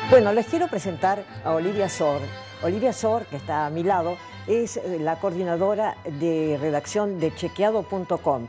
Bueno, les quiero presentar a Olivia Sor. Olivia Sor, que está a mi lado, es la coordinadora de redacción de Chequeado.com.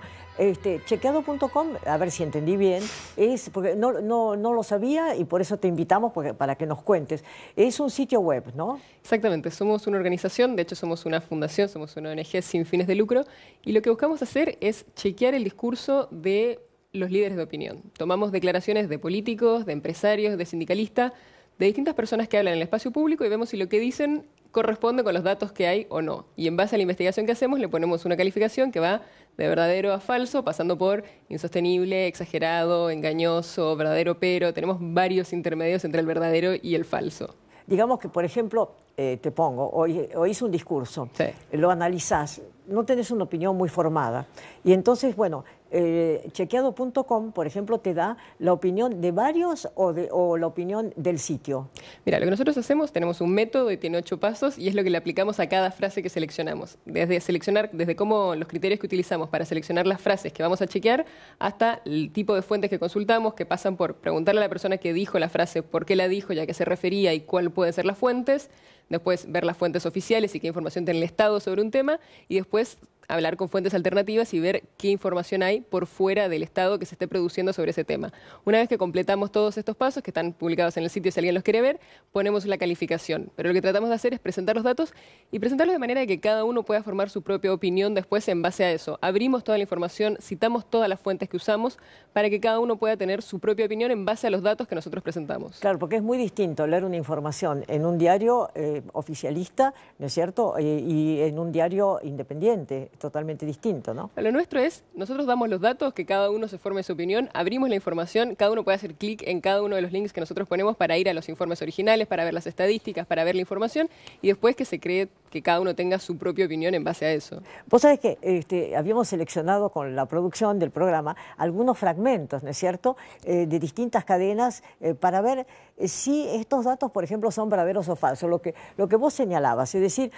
Chequeado.com, a ver si entendí bien, es porque no lo sabía y por eso te invitamos para que nos cuentes. Es un sitio web, ¿no? Exactamente, somos una organización, de hecho somos una fundación, somos una ONG sin fines de lucro y lo que buscamos hacer es chequear el discurso de los líderes de opinión. Tomamos declaraciones de políticos, de empresarios, de sindicalistas, de distintas personas que hablan en el espacio público y vemos si lo que dicen corresponde con los datos que hay o no. Y en base a la investigación que hacemos le ponemos una calificación que va de verdadero a falso, pasando por insostenible, exagerado, engañoso, verdadero pero. Tenemos varios intermedios entre el verdadero y el falso. Digamos que, por ejemplo, te pongo, oís un discurso, Sí. Lo analizás, no tenés una opinión muy formada. Y entonces, bueno, Chequeado.com, por ejemplo, te da la opinión de varios o la opinión del sitio. Mira, lo que nosotros hacemos, tenemos un método y tiene 8 pasos y es lo que le aplicamos a cada frase que seleccionamos. Desde cómo los criterios que utilizamos para seleccionar las frases que vamos a chequear hasta el tipo de fuentes que consultamos, que pasan por preguntarle a la persona que dijo la frase por qué la dijo y a qué se refería y cuál pueden ser las fuentes. Después ver las fuentes oficiales y qué información tiene el Estado sobre un tema y después hablar con fuentes alternativas y ver qué información hay por fuera del Estado que se esté produciendo sobre ese tema. Una vez que completamos todos estos pasos, que están publicados en el sitio si alguien los quiere ver, ponemos la calificación. Pero lo que tratamos de hacer es presentar los datos y presentarlos de manera que cada uno pueda formar su propia opinión después en base a eso. Abrimos toda la información, citamos todas las fuentes que usamos para que cada uno pueda tener su propia opinión en base a los datos que nosotros presentamos. Claro, porque es muy distinto leer una información en un diario oficialista, ¿no es cierto?, y en un diario independiente. Totalmente distinto, ¿no? Lo nuestro es, nosotros damos los datos, que cada uno se forme su opinión, abrimos la información, cada uno puede hacer clic en cada uno de los links que nosotros ponemos para ir a los informes originales, para ver las estadísticas, para ver la información y después que se cree que cada uno tenga su propia opinión en base a eso. Vos sabés que habíamos seleccionado con la producción del programa algunos fragmentos, ¿no es cierto?, de distintas cadenas para ver si estos datos, por ejemplo, son verdaderos o falsos. Lo que vos señalabas, es decir,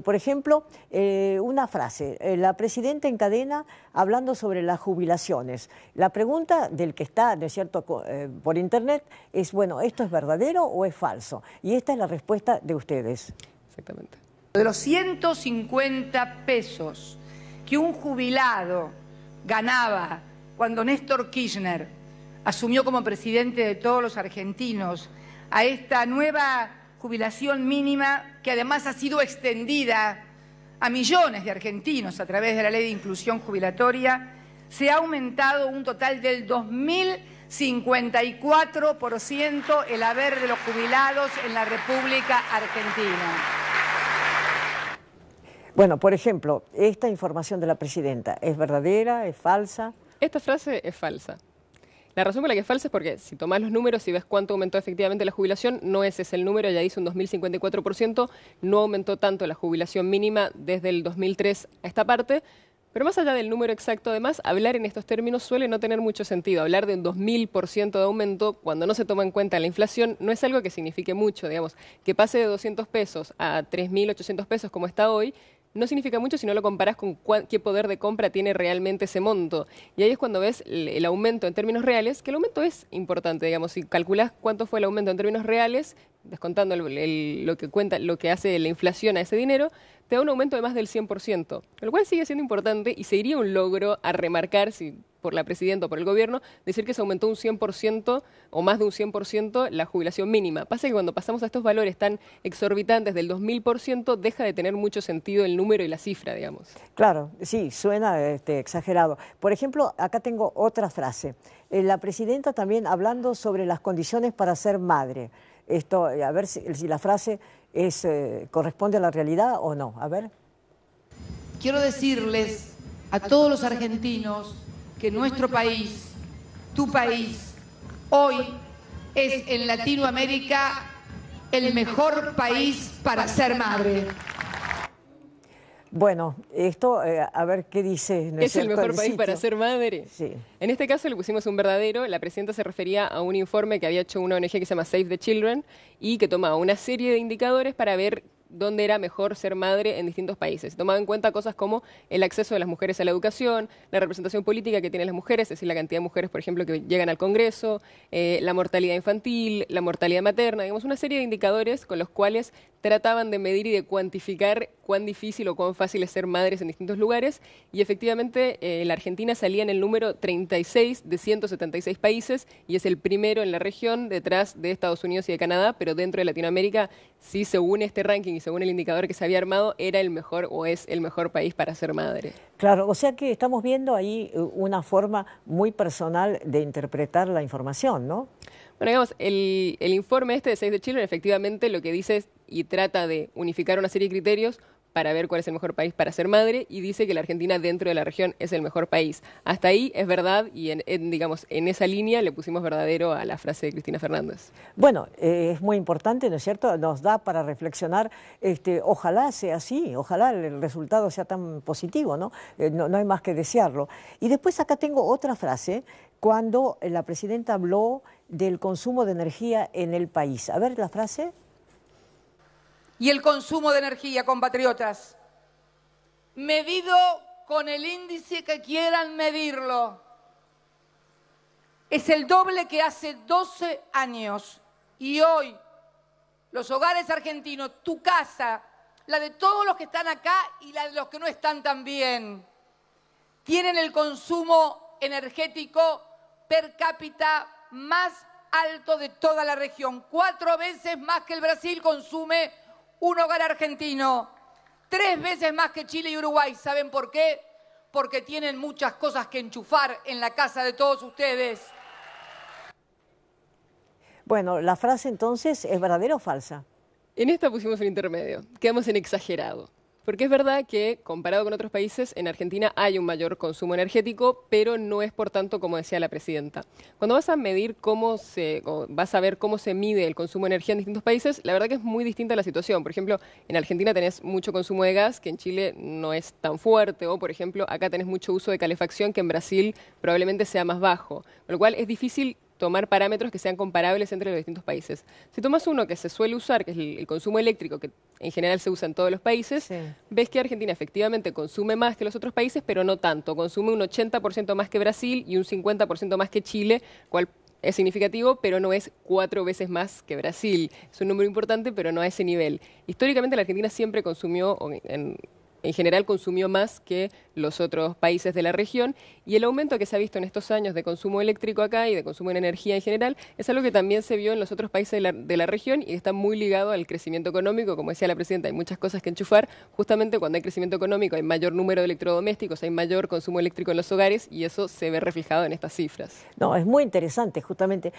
por ejemplo, una frase, la presidenta en cadena hablando sobre las jubilaciones. La pregunta del que está, ¿no es cierto?, por internet es, bueno, ¿esto es verdadero o es falso? Y esta es la respuesta de ustedes. Exactamente. De los 150 pesos que un jubilado ganaba cuando Néstor Kirchner asumió como presidente de todos los argentinos a esta nueva jubilación mínima que además ha sido extendida a millones de argentinos a través de la Ley de Inclusión Jubilatoria, se ha aumentado un total del 2054% el haber de los jubilados en la República Argentina. Bueno, por ejemplo, esta información de la presidenta, ¿es verdadera, es falsa? Esta frase es falsa. La razón por la que es falsa es porque si tomás los números y ves cuánto aumentó efectivamente la jubilación, no ese es el número, ya dice un 2054%, no aumentó tanto la jubilación mínima desde el 2003 a esta parte, pero más allá del número exacto, además, hablar en estos términos suele no tener mucho sentido. Hablar de un 2000% de aumento, cuando no se toma en cuenta la inflación, no es algo que signifique mucho, digamos. Que pase de 200 pesos a 3.800 pesos como está hoy, no significa mucho si no lo comparás con qué poder de compra tiene realmente ese monto. Y ahí es cuando ves el aumento en términos reales, que el aumento es importante, digamos, si calculás cuánto fue el aumento en términos reales, descontando lo que hace la inflación a ese dinero, te da un aumento de más del 100%, lo cual sigue siendo importante y sería un logro a remarcar si por la presidenta o por el gobierno, decir que se aumentó un 100% o más de un 100% la jubilación mínima. Pasa que cuando pasamos a estos valores tan exorbitantes del 2000%, deja de tener mucho sentido el número y la cifra, digamos. Claro, sí, suena exagerado. Por ejemplo, acá tengo otra frase. La presidenta también hablando sobre las condiciones para ser madre. Esto, a ver si la frase corresponde a la realidad o no. A ver. Quiero decirles a todos los argentinos que nuestro país, tu país, hoy es en Latinoamérica el mejor país para ser madre. Bueno, esto, a ver qué dice. ¿No es el mejor país para ser madre? Sí. En este caso le pusimos un verdadero. La presidenta se refería a un informe que había hecho una ONG que se llama Save the Children y que toma una serie de indicadores para ver dónde era mejor ser madre en distintos países. Se tomaban en cuenta cosas como el acceso de las mujeres a la educación, la representación política que tienen las mujeres, es decir, la cantidad de mujeres, por ejemplo, que llegan al Congreso, la mortalidad infantil, la mortalidad materna, digamos, una serie de indicadores con los cuales trataban de medir y de cuantificar cuán difícil o cuán fácil es ser madres en distintos lugares, y efectivamente la Argentina salía en el número 36 de 176 países y es el primero en la región detrás de Estados Unidos y de Canadá, pero dentro de Latinoamérica, sí, según este ranking y según el indicador que se había armado, era el mejor o es el mejor país para ser madre. Claro, o sea que estamos viendo ahí una forma muy personal de interpretar la información, ¿no? Bueno, digamos, el informe este de Save the Children efectivamente lo que dice es, y trata de unificar una serie de criterios para ver cuál es el mejor país para ser madre, y dice que la Argentina dentro de la región es el mejor país. Hasta ahí es verdad, y digamos, en esa línea le pusimos verdadero a la frase de Cristina Fernández. Bueno, es muy importante, ¿no es cierto? Nos da para reflexionar, ojalá sea así, ojalá el resultado sea tan positivo, ¿no? No hay más que desearlo. Y después acá tengo otra frase, cuando la presidenta habló del consumo de energía en el país. A ver la frase. Y el consumo de energía, compatriotas, medido con el índice que quieran medirlo, es el doble que hace 12 años. Y hoy, los hogares argentinos, tu casa, la de todos los que están acá y la de los que no están también, tienen el consumo energético per cápita más alto de toda la región. 4 veces más que el Brasil consume un hogar argentino, 3 veces más que Chile y Uruguay. ¿Saben por qué? Porque tienen muchas cosas que enchufar en la casa de todos ustedes. Bueno, la frase entonces, ¿es verdadera o falsa? En esta pusimos un intermedio, quedamos en exagerado. Porque es verdad que, comparado con otros países, en Argentina hay un mayor consumo energético, pero no es por tanto como decía la presidenta. Cuando vas a medir vas a ver cómo se mide el consumo de energía en distintos países, la verdad que es muy distinta la situación. Por ejemplo, en Argentina tenés mucho consumo de gas, que en Chile no es tan fuerte, o por ejemplo, acá tenés mucho uso de calefacción, que en Brasil probablemente sea más bajo. Con lo cual es difícil tomar parámetros que sean comparables entre los distintos países. Si tomas uno que se suele usar, que es el consumo eléctrico, que en general se usa en todos los países, sí, ves que Argentina efectivamente consume más que los otros países, pero no tanto. Consume un 80% más que Brasil y un 50% más que Chile, cual es significativo, pero no es 4 veces más que Brasil. Es un número importante, pero no a ese nivel. Históricamente la Argentina siempre consumió, en general consumió más que los otros países de la región, y el aumento que se ha visto en estos años de consumo eléctrico acá y de consumo en energía en general es algo que también se vio en los otros países de la región y está muy ligado al crecimiento económico. Como decía la presidenta, hay muchas cosas que enchufar. Justamente cuando hay crecimiento económico hay mayor número de electrodomésticos, hay mayor consumo eléctrico en los hogares y eso se ve reflejado en estas cifras. No, es muy interesante justamente.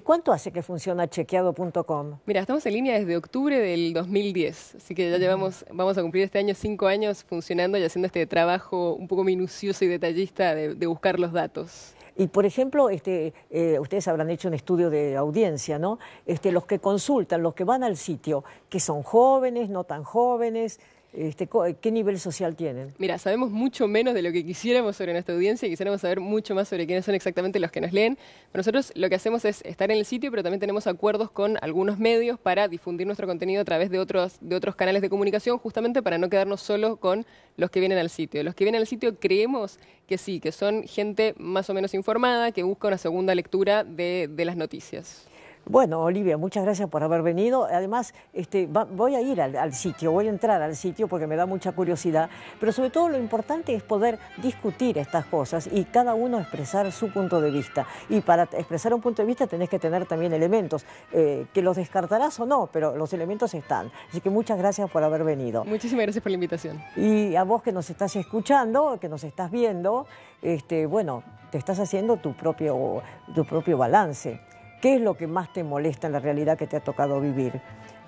¿Cuánto hace que funciona chequeado.com? Mira, estamos en línea desde octubre del 2010, así que ya vamos a cumplir este año 5 años funcionando y haciendo este trabajo un poco minucioso y detallista de buscar los datos. Y, por ejemplo, ustedes habrán hecho un estudio de audiencia, ¿no? Los que consultan, los que van al sitio, que son jóvenes, no tan jóvenes, ¿qué nivel social tienen? Mira, sabemos mucho menos de lo que quisiéramos sobre nuestra audiencia y quisiéramos saber mucho más sobre quiénes son exactamente los que nos leen. Pero nosotros lo que hacemos es estar en el sitio, pero también tenemos acuerdos con algunos medios para difundir nuestro contenido a través de otros canales de comunicación, justamente para no quedarnos solo con los que vienen al sitio. Los que vienen al sitio creemos que sí, que son gente más o menos informada, que busca una segunda lectura de las noticias. Bueno, Olivia, muchas gracias por haber venido. Además, voy a ir al sitio, voy a entrar al sitio porque me da mucha curiosidad, pero sobre todo lo importante es poder discutir estas cosas y cada uno expresar su punto de vista. Y para expresar un punto de vista tenés que tener también elementos, que los descartarás o no, pero los elementos están. Así que muchas gracias por haber venido. Muchísimas gracias por la invitación. Y a vos que nos estás escuchando, que nos estás viendo, bueno, te estás haciendo tu propio balance. ¿Qué es lo que más te molesta en la realidad que te ha tocado vivir?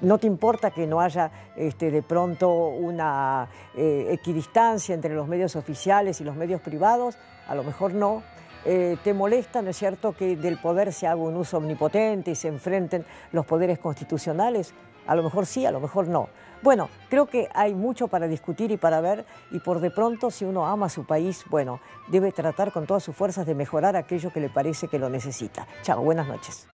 ¿No te importa que no haya de pronto una equidistancia entre los medios oficiales y los medios privados? A lo mejor no. ¿Te molesta, no es cierto, que del poder se haga un uso omnipotente y se enfrenten los poderes constitucionales? A lo mejor sí, a lo mejor no. Bueno, creo que hay mucho para discutir y para ver, y por de pronto, si uno ama a su país, bueno, debe tratar con todas sus fuerzas de mejorar aquello que le parece que lo necesita. Chao, buenas noches.